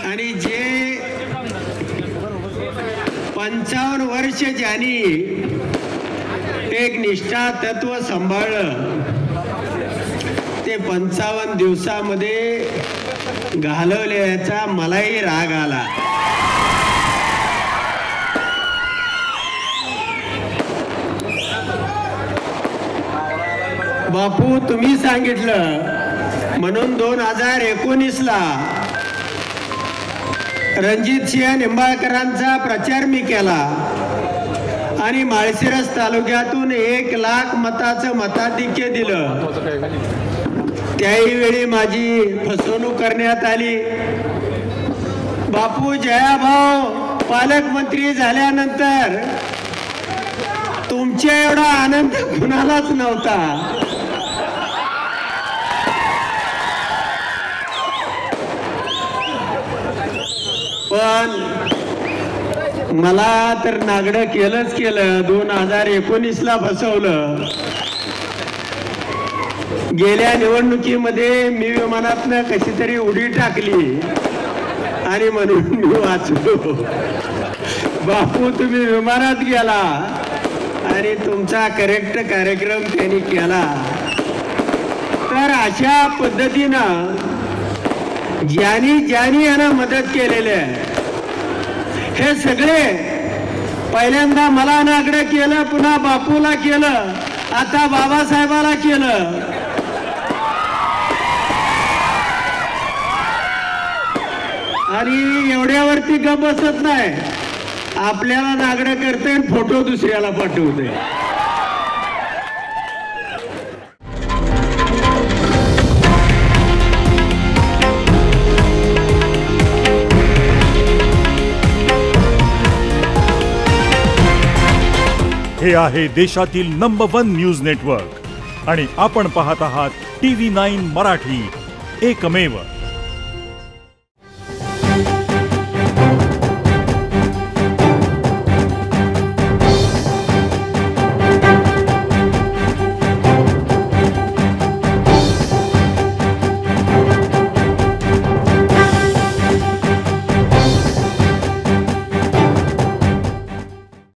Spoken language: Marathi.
आणि जे 55 वर्ष ज्यांनी एक निष्ठा तत्व सांभाळलं ते 55 दिवसामध्ये घालवल्याचा मलाही राग आला। बापू तुम्ही सांगितलं म्हणून 2019 ला रणजित सिंह निंबाळकरांचा प्रचार मी केला आणि माळशिरस तालुक्यातून 1 लाख मताचं मताधिक्य दिलं। त्याही वेळी माझी फसवणूक करण्यात आली। बापू जयाभाऊ पालकमंत्री झाल्यानंतर तुमच्या एवढा आनंद कुणालाच नव्हता। पण मला तर नागडं केलं 2019 ला फसवलं। गेल्या निवडणुकीमध्ये मी विमानातनं कशी तरी उडी टाकली आणि म्हणून मी वाचलो। बापू तुम्ही विमानात गेला आणि तुमचा करेक्ट कार्यक्रम त्यांनी केला। तर अशा पद्धतीनं ज्यांनी यांना मदत केलेली आहे हे सगळे पहिल्यांदा मला नागडं केलं, पुन्हा बापूला केलं, आता बाबासाहेबाला केलं। आणि एवढ्यावरती गप बसत नाही, आपल्याला नागडं करते आणि फोटो दुसऱ्याला पाठवते। हे आहे देशातील नंबर 1 न्यूज नेटवर्क आणि आपण पाहत आहात TV9 मराठी, एकमेव।